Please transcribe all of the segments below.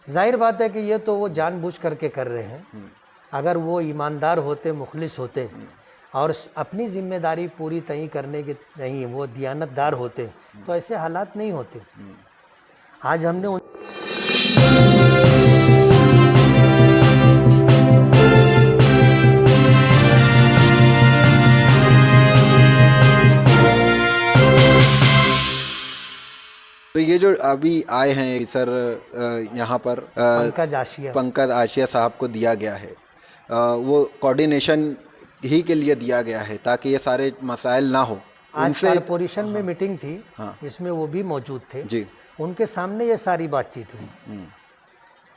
जाहिर बात है कि ये तो वो जानबूझ करके कर रहे हैं। अगर वो ईमानदार होते, मुखलिस होते और अपनी जिम्मेदारी पूरी तय करने के नहीं वो दियानतदार होते तो ऐसे हालात नहीं होते। आज हमने तो ये जो अभी आए हैं सर यहाँ पर पंकज आशिया साहब को दिया गया है, वो कोऑर्डिनेशन ही के लिए दिया गया है ताकि ये सारे मसाइल ना हो। आज कारपोरेशन में मीटिंग थी, इसमें वो भी मौजूद थे जी। उनके सामने ये सारी बातचीत हुई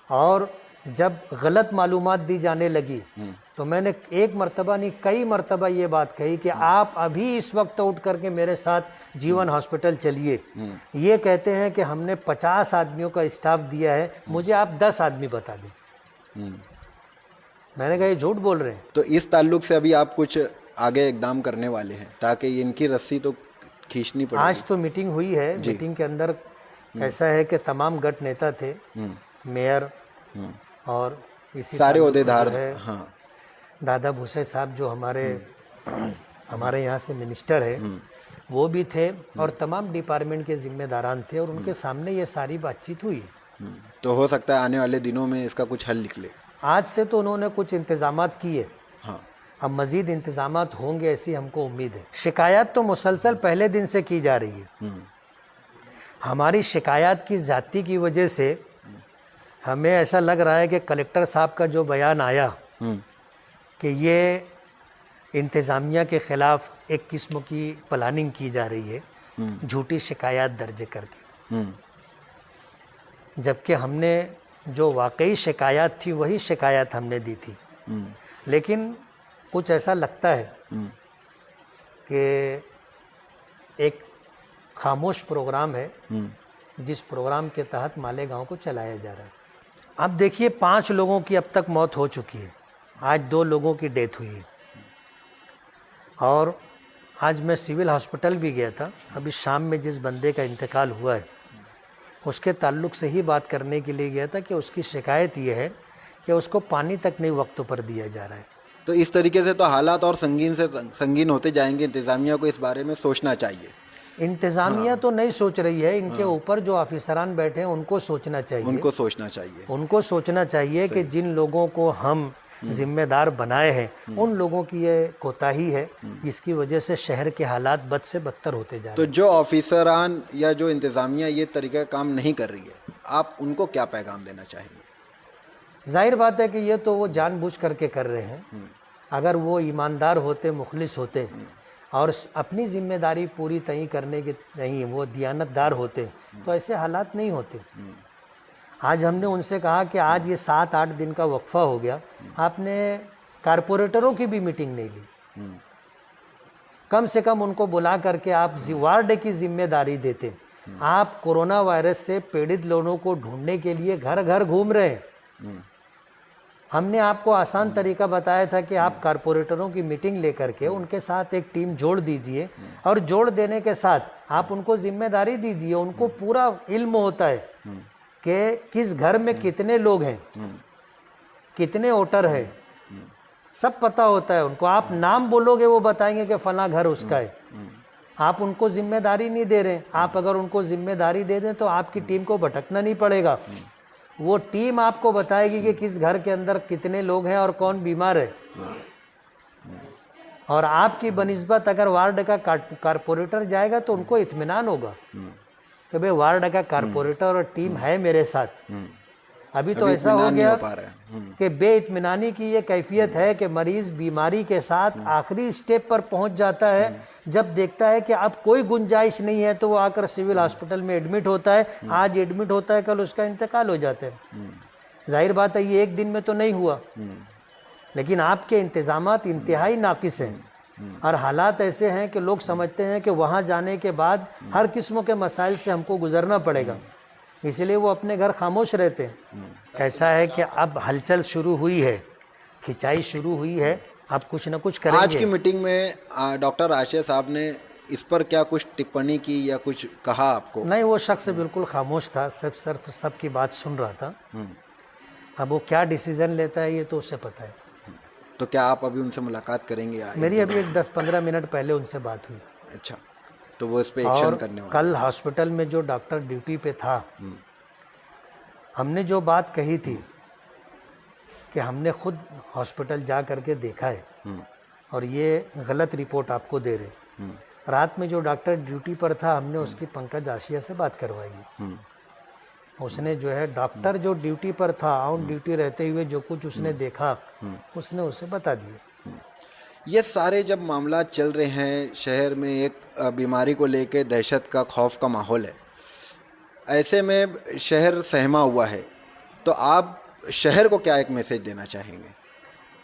और जब गलत मालूमात दी जाने लगी तो मैंने एक मर्तबा नहीं कई मर्तबा ये बात कही कि आप अभी इस वक्त उठ करके मेरे साथ जीवन हॉस्पिटल चलिए। ये कहते हैं कि हमने 50 आदमियों का स्टाफ दिया है, मुझे आप 10 आदमी बता दें। मैंने कहा ये झूठ बोल रहे हैं। तो इस ताल्लुक से अभी आप कुछ आगे इकदाम करने वाले हैं ताकि इनकी रस्सी तो खींचनी पड़ेगी। आज तो मीटिंग हुई है, मीटिंग के अंदर ऐसा है कि तमाम गठ नेता थे, मेयर और इसी सारे ओहदेदार है। हाँ, दादा भूसे साहब जो हमारे यहाँ से मिनिस्टर है वो भी थे और तमाम डिपार्टमेंट के जिम्मेदारान थे और उनके सामने ये सारी बातचीत हुई। तो हो सकता है आने वाले दिनों में इसका कुछ हल निकले। आज से तो उन्होंने कुछ इंतजामात किए, हाँ, अब मजीद इंतजामात होंगे ऐसी हमको उम्मीद है। शिकायत तो मुसलसल पहले दिन से की जा रही है। हमारी शिकायत की ज़्यादती की वजह से हमें ऐसा लग रहा है कि कलेक्टर साहब का जो बयान आया कि ये इंतज़ामिया के ख़िलाफ़ एक किस्म की प्लानिंग की जा रही है, झूठी शिकायत दर्ज करके, जबकि हमने जो वाकई शिकायत थी वही शिकायत हमने दी थी। लेकिन कुछ ऐसा लगता है कि एक खामोश प्रोग्राम है जिस प्रोग्राम के तहत मालेगांव को चलाया जा रहा है। अब देखिए 5 लोगों की अब तक मौत हो चुकी है, आज 2 लोगों की डेथ हुई है और आज मैं सिविल हॉस्पिटल भी गया था। अभी शाम में जिस बंदे का इंतकाल हुआ है उसके ताल्लुक़ से ही बात करने के लिए गया था कि उसकी शिकायत ये है कि उसको पानी तक नहीं वक्त पर दिया जा रहा है। तो इस तरीके से तो हालात और संगीन से संगीन होते जाएंगे। इंतज़ामिया को इस बारे में सोचना चाहिए। इंतज़ामिया तो नहीं सोच रही है, इनके ऊपर जो ऑफिसरान बैठे हैं उनको सोचना चाहिए। उनको सोचना चाहिए, उनको सोचना चाहिए कि जिन लोगों को हम जिम्मेदार बनाए हैं उन लोगों की ये कोताही है, जिसकी वजह से शहर के हालात बद से बदतर होते जा रहे हैं। तो जो ऑफिसरान या जो इंतज़ामिया ये तरीका काम नहीं कर रही है, आप उनको क्या पैगाम देना चाहेंगे? जाहिर बात है कि ये तो वो जानबूझ करके कर रहे हैं। अगर वो ईमानदार होते, मुखलिस होते और अपनी जिम्मेदारी पूरी तय करने के नहीं वो दियानतदार होते तो ऐसे हालात नहीं होते। आज हमने उनसे कहा कि आज ये 7-8 दिन का वक्फा हो गया, आपने कारपोरेटरों की भी मीटिंग नहीं ली। कम से कम उनको बुला करके आप वार्ड की जिम्मेदारी देते। आप कोरोना वायरस से पीड़ित लोगों को ढूंढने के लिए घर घर घूम रहे हैं। हमने आपको आसान तरीका बताया था कि आप कारपोरेटरों की मीटिंग लेकर के उनके साथ एक टीम जोड़ दीजिए और जोड़ देने के साथ आप उनको जिम्मेदारी दीजिए। उनको पूरा इल्म होता है कि किस घर में कितने लोग हैं, कितने वोटर हैं, सब पता होता है उनको। आप नाम बोलोगे वो बताएंगे कि फला घर उसका है। आप उनको जिम्मेदारी नहीं दे रहे। आप अगर उनको जिम्मेदारी दे दें तो आपकी टीम को भटकना नहीं पड़ेगा। वो टीम आपको बताएगी कि किस घर के अंदर कितने लोग हैं और कौन बीमार है। और आपकी बनिस्बत अगर वार्ड का कारपोरेटर जाएगा तो उनको इत्मीनान होगा कि भाई वार्ड का कारपोरेटर और टीम है मेरे साथ। अभी तो ऐसा हो गया कि बेइत्मीनानी की ये कैफियत है कि मरीज बीमारी के साथ आखिरी स्टेप पर पहुंच जाता है। जब देखता है कि अब कोई गुंजाइश नहीं है तो वो आकर सिविल हॉस्पिटल में एडमिट होता है। आज एडमिट होता है, कल उसका इंतकाल हो जाता है। जाहिर बात है ये एक दिन में तो नहीं हुआ, लेकिन आपके इंतजामात इंतहाई नाकिस हैं और हालात ऐसे हैं कि लोग समझते हैं कि वहाँ जाने के बाद हर किस्म के मसाइल से हमको गुजरना पड़ेगा, इसलिए वो अपने घर खामोश रहते हैं। कैसा है कि अब हलचल शुरू हुई है, खिंचाई शुरू हुई है, अब कुछ न कुछ करेंगे। आज की मीटिंग में डॉक्टर आशिया साहब ने इस पर क्या कुछ टिप्पणी की या कुछ कहा आपको? नहीं, वो शख्स बिल्कुल खामोश था, सिर्फ सबकी बात सुन रहा था। अब वो क्या डिसीजन लेता है ये तो उसे पता है। तो क्या आप अभी उनसे मुलाकात करेंगे या? मेरी अभी एक 10-15 मिनट पहले उनसे बात हुई। अच्छा, तो वो इस पे एक्शन करने वाले? कल हॉस्पिटल में जो डॉक्टर ड्यूटी पे था, हमने जो बात कही थी कि हमने खुद हॉस्पिटल जा करके देखा है और ये गलत रिपोर्ट आपको दे रहे। रात में जो डॉक्टर ड्यूटी पर था, हमने उसकी पंकज आशिया से बात करवाई। उसने जो है, डॉक्टर जो ड्यूटी पर था, ऑन ड्यूटी रहते हुए जो कुछ उसने देखा, उसने उसे बता दिया। ये सारे जब मामला चल रहे हैं, शहर में एक बीमारी को लेके दहशत का, खौफ का माहौल है, ऐसे में शहर सहमा हुआ है, तो आप शहर को क्या एक मैसेज देना चाहेंगे?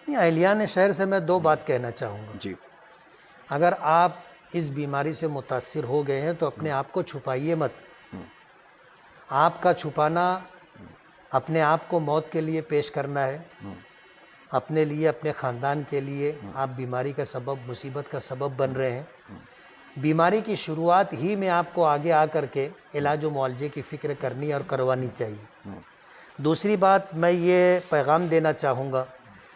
अहलियान शहर से मैं दो बात कहना चाहूँगा जी। अगर आप इस बीमारी से मुतासिर हो गए हैं तो अपने आप को छुपाइए मत। आपका छुपाना अपने आप को मौत के लिए पेश करना है, अपने लिए, अपने ख़ानदान के लिए आप बीमारी का सबब, मुसीबत का सबब बन रहे हैं। बीमारी की शुरुआत ही में आपको आगे आकर के इलाज व मुआवजे की फ़िक्र करनी और करवानी चाहिए। दूसरी बात, मैं ये पैगाम देना चाहूँगा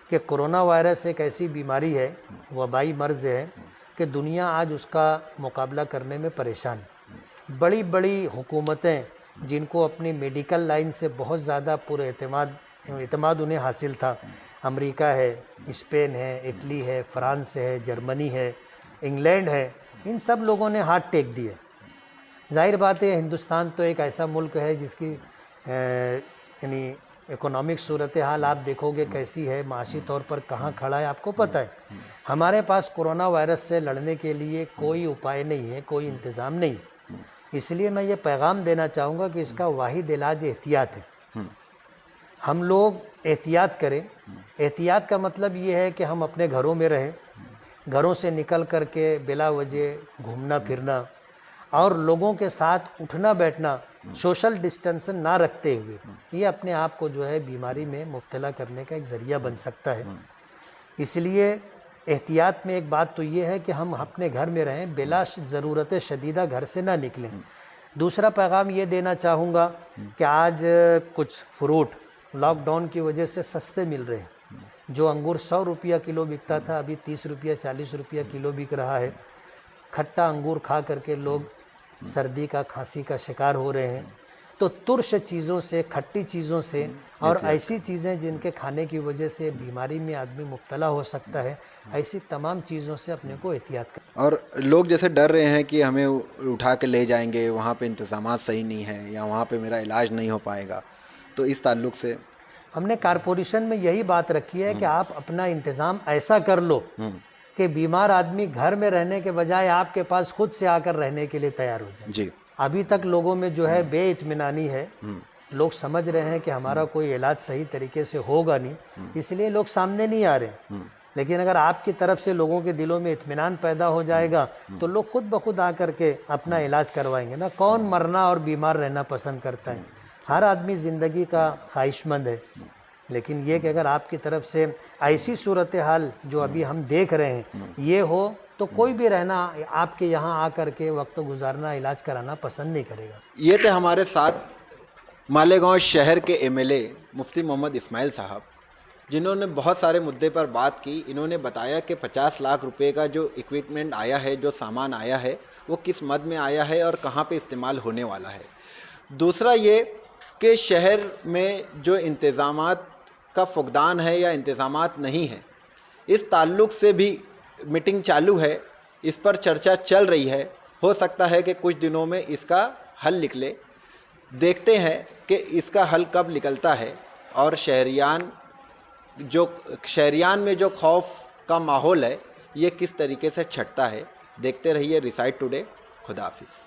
कि कोरोना वायरस एक ऐसी बीमारी है, वबाई मर्ज़ है कि दुनिया आज उसका मुकाबला करने में परेशान है। बड़ी बड़ी हुकूमतें जिनको अपनी मेडिकल लाइन से बहुत ज़्यादा पूरे एतमाद उन्हें हासिल था, अमेरिका है, स्पेन है, इटली है, फ्रांस है, जर्मनी है, इंग्लैंड है, इन सब लोगों ने हाथ टेक दिए। जाहिर बात है, हिंदुस्तान तो एक ऐसा मुल्क है जिसकी यानी इकोनॉमिक सूरत हाल आप देखोगे कैसी है, माशी तौर पर कहाँ खड़ा है, आपको पता है। हमारे पास कोरोना वायरस से लड़ने के लिए कोई उपाय नहीं है, कोई इंतज़ाम नहीं। इसलिए मैं ये पैगाम देना चाहूँगा कि इसका वाहिद इलाज एहतियात है। हम लोग एहतियात करें। एहतियात का मतलब ये है कि हम अपने घरों में रहें, घरों से निकल कर के बिला वजह घूमना फिरना और लोगों के साथ उठना बैठना, सोशल डिस्टेंस ना रखते हुए, ये अपने आप को जो है बीमारी में मुब्तला करने का एक ज़रिया बन सकता है। इसलिए एहतियात में एक बात तो ये है कि हम अपने घर में रहें, बिला ज़रूरत शदीदा घर से ना निकलें। दूसरा पैगाम ये देना चाहूँगा कि आज कुछ फ्रूट लॉकडाउन की वजह से सस्ते मिल रहे हैं। जो अंगूर 100 रुपया किलो बिकता था, अभी 30 रुपया 40 रुपया किलो बिक रहा है। खट्टा अंगूर खा करके लोग सर्दी का, खांसी का शिकार हो रहे हैं। तो तुर्श चीज़ों से, खट्टी चीज़ों से और ऐसी चीज़ें जिनके खाने की वजह से बीमारी में आदमी मुब्तला हो सकता है, ऐसी तमाम चीज़ों से अपने को एहतियात करें। और लोग जैसे डर रहे हैं कि हमें उठा के ले जाएंगे, वहाँ पे इंतज़ामात सही नहीं है या वहाँ पे मेरा इलाज नहीं हो पाएगा, तो इस ताल्लुक़ से हमने कारपोरेशन में यही बात रखी है कि आप अपना इंतज़ाम ऐसा कर लो कि बीमार आदमी घर में रहने के बजाय आपके पास खुद से आकर रहने के लिए तैयार हो जाए। जी। अभी तक लोगों में जो है बेइत्मीनानी है, लोग समझ रहे हैं कि हमारा कोई इलाज सही तरीके से होगा नहीं, इसलिए लोग सामने नहीं आ रहे। लेकिन अगर आपकी तरफ से लोगों के दिलों में इत्मीनान पैदा हो जाएगा तो लोग खुद ब खुद आकर के अपना इलाज करवाएंगे ना। कौन मरना और बीमार रहना पसंद करता है? हर आदमी ज़िंदगी का ख्वाहिशमंद है। लेकिन ये कि अगर आपकी तरफ से ऐसी सूरत हाल जो अभी हम देख रहे हैं ये हो, तो कोई भी रहना आपके यहाँ आकर के वक्त गुजारना, इलाज कराना पसंद नहीं करेगा। ये थे हमारे साथ मालेगांव शहर के एमएलए मुफ्ती मोहम्मद इस्माइल साहब, जिन्होंने बहुत सारे मुद्दे पर बात की। इन्होंने बताया कि 50 लाख रुपए का जो इक्विपमेंट आया है, जो सामान आया है, वो किस मद में आया है और कहाँ पे इस्तेमाल होने वाला है। दूसरा ये कि शहर में जो इंतज़ामात का फुकदान है या इंतज़ामात नहीं है, इस ताल्लुक़ से भी मीटिंग चालू है, इस पर चर्चा चल रही है। हो सकता है कि कुछ दिनों में इसका हल निकले। देखते हैं कि इसका हल कब निकलता है और शहरियान में जो खौफ का माहौल है ये किस तरीके से छटता है। देखते रहिए रिसाइट टुडे। खुदा हाफिज़।